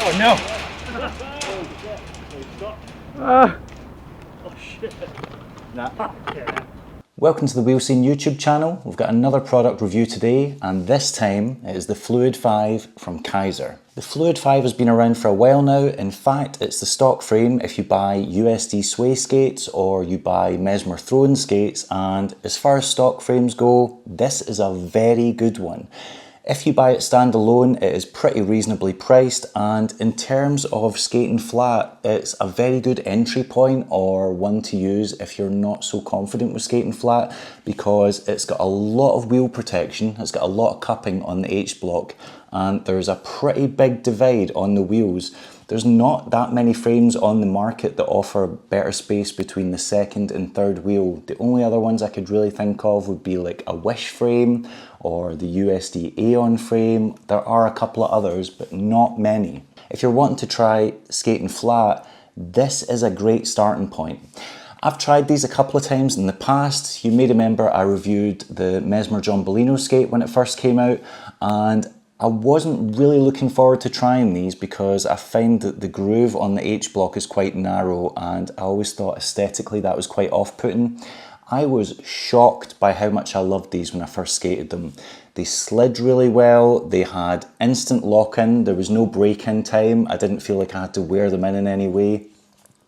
Oh no! Oh shit. Nah. Yeah. Welcome to the Wheel Scene YouTube channel. We've got another product review today, and this time it is the Fluid V from Kizer. The Fluid V has been around for a while now. In fact, it's the stock frame if you buy USD Sway skates or you buy Mesmer throwing skates, and as far as stock frames go, this is a very good one. If you buy it standalone, it is pretty reasonably priced, and in terms of skating flat, it's a very good entry point or one to use if you're not so confident with skating flat, because it's got a lot of wheel protection, it's got a lot of cupping on the H-block, and there's a pretty big divide on the wheels. There's not that many frames on the market that offer better space between the second and third wheel. The only other ones I could really think of would be like a Wish frame or the USD Aeon frame. There are a couple of others, but not many. If you're wanting to try skating flat, this is a great starting point. I've tried these a couple of times in the past. You may remember I reviewed the Mesmer John Bolino skate when it first came out, and I wasn't really looking forward to trying these because I find that the groove on the H-block is quite narrow, and I always thought aesthetically that was quite off-putting. I was shocked by how much I loved these when I first skated them. They slid really well, they had instant lock-in, there was no break-in time, I didn't feel like I had to wear them in any way,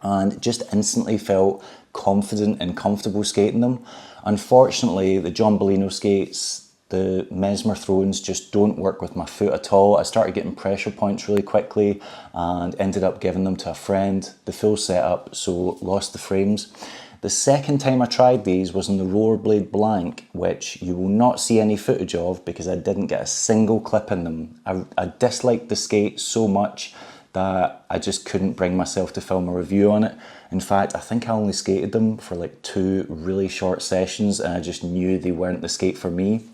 and just instantly felt confident and comfortable skating them. Unfortunately, the John Bolino skates, the Mesmer throw-ins just don't work with my foot at all. I started getting pressure points really quickly and ended up giving them to a friend, the full setup, so lost the frames. The second time I tried these was in the Rollerblade Blank, which you will not see any footage of because I didn't get a single clip in them. I disliked the skate so much that I just couldn't bring myself to film a review on it. In fact, I think I only skated them for like 2 really short sessions, and I just knew they weren't the skate for me.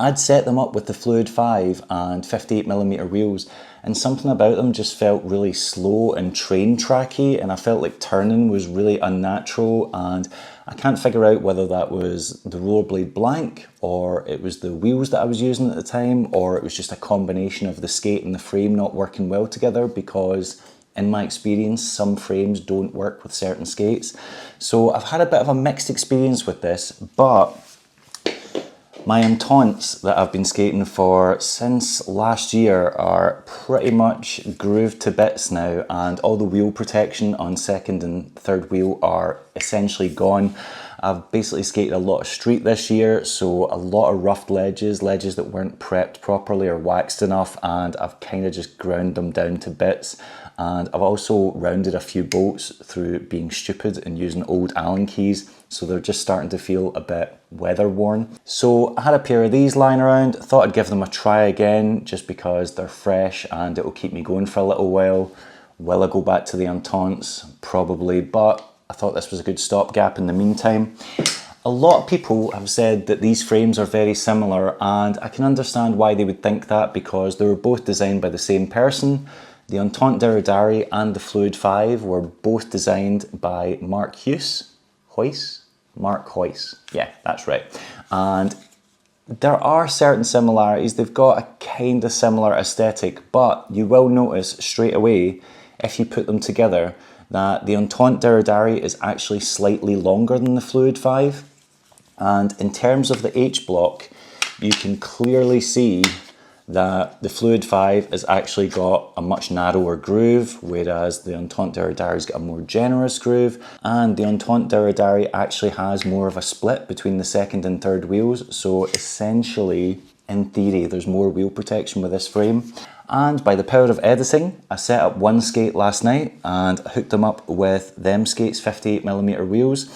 I'd set them up with the Fluid V and 58mm wheels, and something about them just felt really slow and train tracky, and I felt like turning was really unnatural, and I can't figure out whether that was the Rollerblade Blank or it was the wheels that I was using at the time, or it was just a combination of the skate and the frame not working well together, because in my experience, some frames don't work with certain skates. So I've had a bit of a mixed experience with this, but my Ententes that I've been skating for since last year are pretty much grooved to bits now, and all the wheel protection on second and third wheel are essentially gone. I've basically skated a lot of street this year, so a lot of roughed ledges that weren't prepped properly or waxed enough, and I've kind of just ground them down to bits. And I've also rounded a few bolts through being stupid and using old Allen keys, so they're just starting to feel a bit weather worn. So I had a pair of these lying around, thought I'd give them a try again just because they're fresh and it will keep me going for a little while. Will I go back to the Ententes? Probably, but I thought this was a good stopgap in the meantime. A lot of people have said that these frames are very similar, and I can understand why they would think that because they were both designed by the same person. The Entente Diridari and the Fluid V were both designed by Marc Hoyce. Yeah, that's right. And there are certain similarities. They've got a kind of similar aesthetic, but you will notice straight away if you put them together that the Entente Diridari is actually slightly longer than the Fluid V. And in terms of the H-block, you can clearly see that the Fluid V has actually got a much narrower groove, whereas the Entente Diridari's got a more generous groove, and the Entente Diridari actually has more of a split between the second and third wheels, so essentially, in theory, there's more wheel protection with this frame. And by the power of editing, I set up one skate last night and hooked them up with them skates 58mm wheels.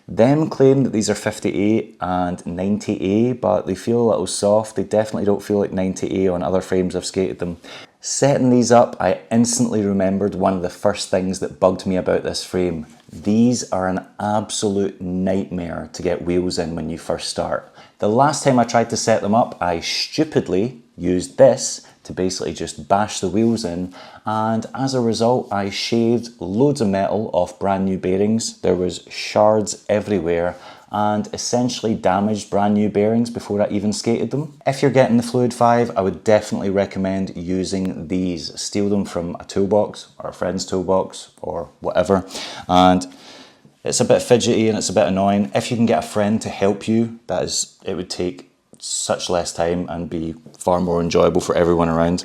Them claim that these are 58 and 90A, but they feel a little soft. They definitely don't feel like 90A on other frames I've skated them. Setting these up, I instantly remembered one of the first things that bugged me about this frame. These are an absolute nightmare to get wheels in when you first start. The last time I tried to set them up, I stupidly used this to basically just bash the wheels in, and as a result I shaved loads of metal off brand new bearings. There was shards everywhere, and essentially damaged brand new bearings before I even skated them. If you're getting the Fluid 5, I would definitely recommend using these. Steal them from a toolbox or a friend's toolbox or whatever. And it's a bit fidgety and it's a bit annoying. If you can get a friend to help you, it would take such less time and be far more enjoyable for everyone around.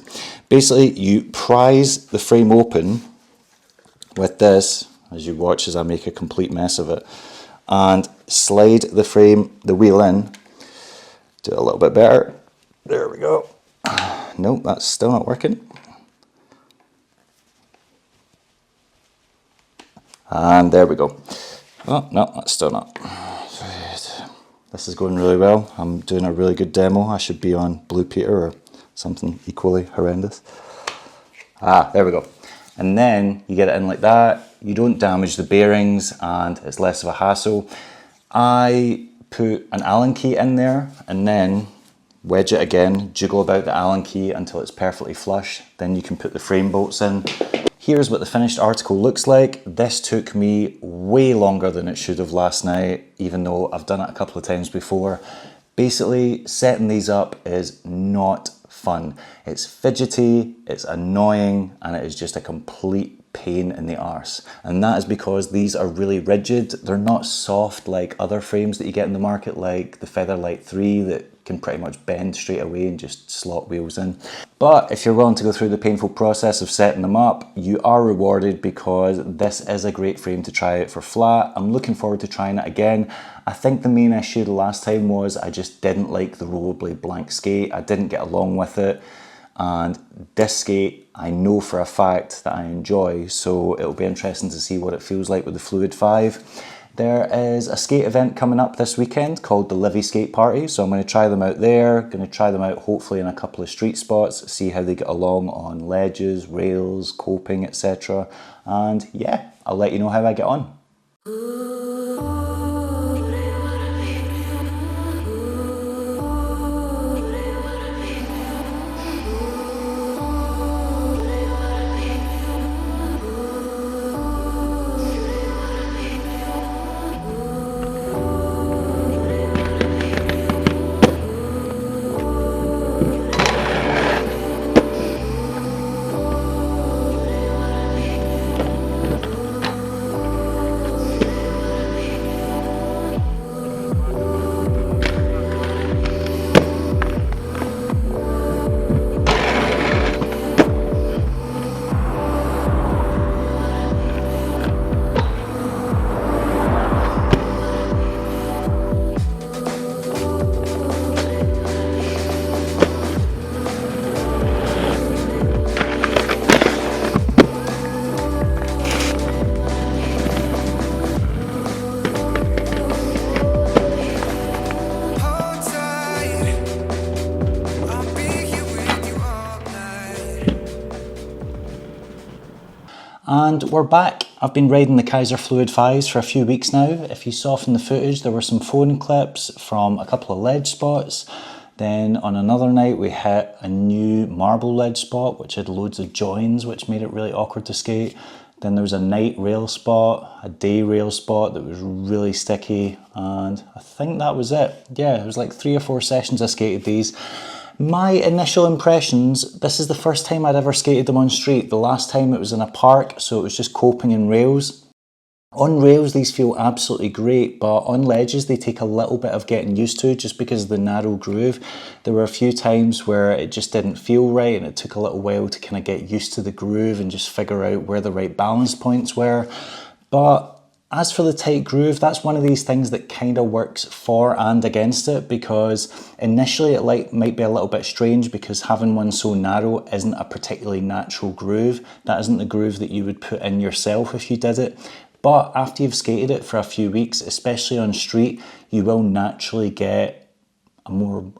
Basically, you prise the frame open with this, as you watch as I make a complete mess of it, and slide the wheel in. Do it a little bit better. There we go. Nope, that's still not working. And there we go. Oh, no, that's still not. This is going really well. I'm doing a really good demo. I should be on Blue Peter or something equally horrendous. There we go. And then you get it in like that. You don't damage the bearings and it's less of a hassle. I put an Allen key in there and then wedge it again, jiggle about the Allen key until it's perfectly flush. Then you can put the frame bolts in. Here's what the finished article looks like. This took me way longer than it should have last night, even though I've done it a couple of times before. Basically, setting these up is not fun. It's fidgety, it's annoying, and it is just a complete pain in the arse. And that is because these are really rigid. They're not soft like other frames that you get in the market, like the Featherlight 3 that can pretty much bend straight away and just slot wheels in. But if you're willing to go through the painful process of setting them up, you are rewarded because this is a great frame to try out for flat. I'm looking forward to trying it again. I think the main issue the last time was I just didn't like the rollerblade blank skate. I didn't get along with it. And this skate, I know for a fact that I enjoy, so it'll be interesting to see what it feels like with the Fluid 5. There is a skate event coming up this weekend called the Livy Skate Party, so I'm going to try them out there, going to try them out hopefully in a couple of street spots, see how they get along on ledges, rails, coping, etc. And yeah, I'll let you know how I get on. And we're back. I've been riding the Kizer Fluid 5s for a few weeks now. If you saw from the footage, there were some phone clips from a couple of ledge spots. Then on another night, we hit a new marble ledge spot, which had loads of joins, which made it really awkward to skate. Then there was a night rail spot, a day rail spot that was really sticky. And I think that was it. Yeah, it was like 3 or 4 sessions I skated these. My initial impressions, this is the first time I'd ever skated them on street. The last time it was in a park, so it was just coping and rails. On rails, these feel absolutely great, but on ledges, they take a little bit of getting used to just because of the narrow groove. There were a few times where it just didn't feel right and it took a little while to kind of get used to the groove and just figure out where the right balance points were. But as for the tight groove, that's one of these things that kind of works for and against it, because initially it might be a little bit strange because having one so narrow isn't a particularly natural groove. That isn't the groove that you would put in yourself if you did it. But after you've skated it for a few weeks, especially on street, you will naturally get a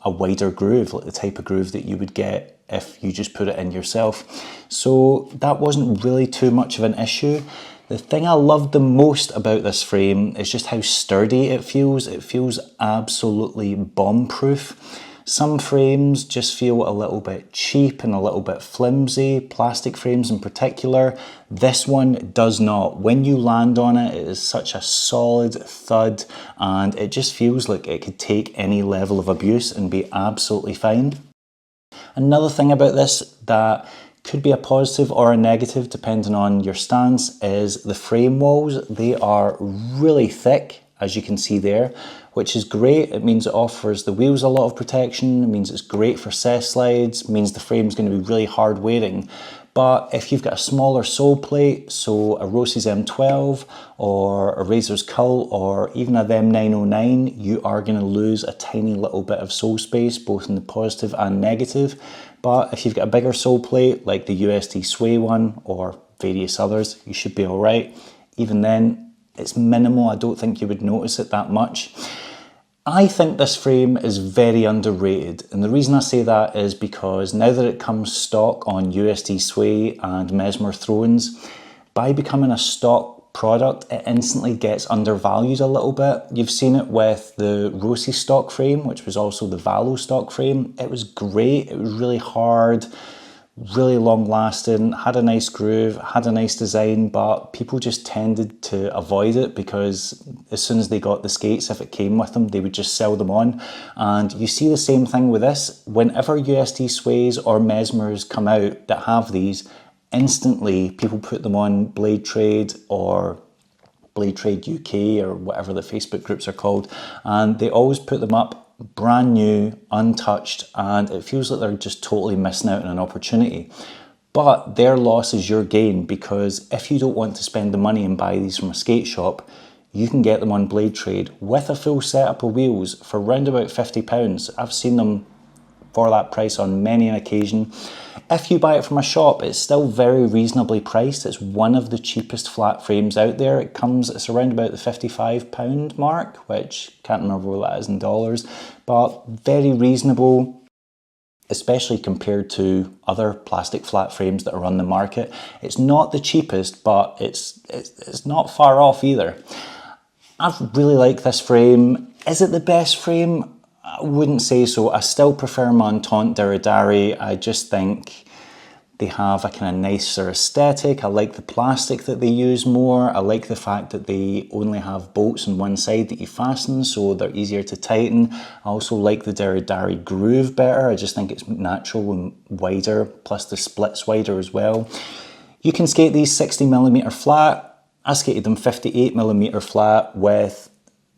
wider groove, like the type of groove that you would get if you just put it in yourself. So that wasn't really too much of an issue. The thing I loved the most about this frame is just how sturdy it feels. It feels absolutely bomb-proof. Some frames just feel a little bit cheap and a little bit flimsy, plastic frames in particular. This one does not. When you land on it, it is such a solid thud and it just feels like it could take any level of abuse and be absolutely fine. Another thing about this that could be a positive or a negative depending on your stance is the frame walls. They are really thick, as you can see there, which is great. It means it offers the wheels a lot of protection. It means it's great for cess slides. It means the frame's going to be really hard wearing. But if you've got a smaller sole plate, so a Roce's M12 or a Razor's Cull or even a them 909, you are going to lose a tiny little bit of sole space, both in the positive and negative. But if you've got a bigger sole plate, like the USD Sway one or various others, you should be all right. Even then, it's minimal. I don't think you would notice it that much. I think this frame is very underrated, and the reason I say that is because now that it comes stock on USD Sway and Mesmer throw-ins, by becoming a stock product, it instantly gets undervalued a little bit. You've seen it with the Roce stock frame, which was also the Valo stock frame. It was great, it was really hard, really long lasting, had a nice groove, had a nice design, but people just tended to avoid it because as soon as they got the skates, if it came with them, they would just sell them on. And you see the same thing with this. Whenever USD Sways or Mesmers come out that have these, instantly people put them on Blade Trade or Blade Trade UK or whatever the Facebook groups are called, and they always put them up brand new, untouched, and it feels like they're just totally missing out on an opportunity. But their loss is your gain, because if you don't want to spend the money and buy these from a skate shop, you can get them on Blade Trade with a full setup of wheels for around about £50. I've seen them for that price on many an occasion. If you buy it from a shop, it's still very reasonably priced. It's one of the cheapest flat frames out there. It's around about the £55 mark, which can't remember what that is in dollars, but very reasonable, especially compared to other plastic flat frames that are on the market. It's not the cheapest, but it's not far off either. I really like this frame. Is it the best frame? I wouldn't say so. I still prefer my Entente Diridari. I just think they have a kind of nicer aesthetic. I like the plastic that they use more. I like the fact that they only have bolts on one side that you fasten, so they're easier to tighten. I also like the Diridari groove better. I just think it's natural and wider, plus the split's wider as well. You can skate these 60mm flat. I skated them 58mm flat with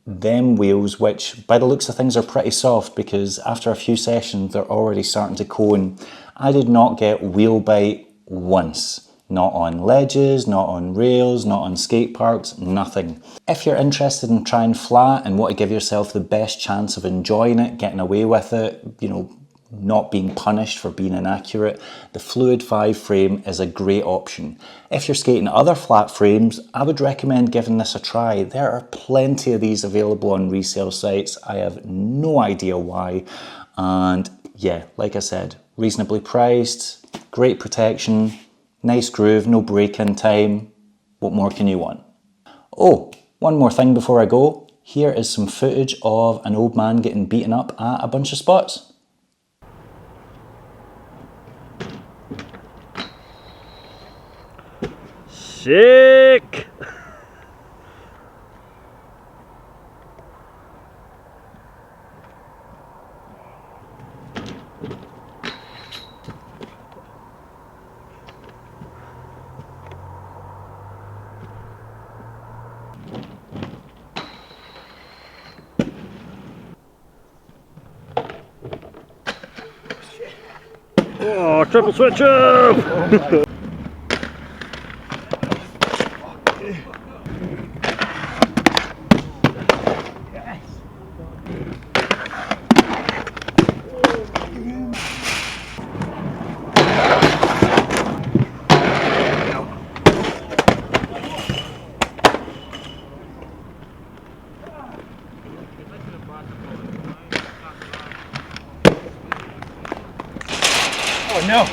them wheels, which by the looks of things are pretty soft, because after a few sessions they're already starting to cone. I did not get wheel bite once. Not on ledges, not on rails, not on skate parks, nothing. If you're interested in trying flat and want to give yourself the best chance of enjoying it, getting away with it, you know, not being punished for being inaccurate, the Fluid V frame is a great option. If you're skating other flat frames, I would recommend giving this a try. There are plenty of these available on resale sites. I have no idea why. And yeah, like I said, reasonably priced, great protection, nice groove, no break-in time. What more can you want? Oh, one more thing before I go. Here is some footage of an old man getting beaten up at a bunch of spots. Sick! Oh, triple switch up! Oh no!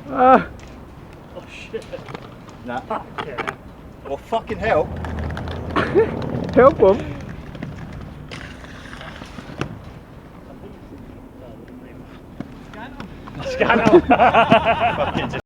Ah! Oh shit! Nah. Well, fucking hell! Help him! Scannell. Fucking just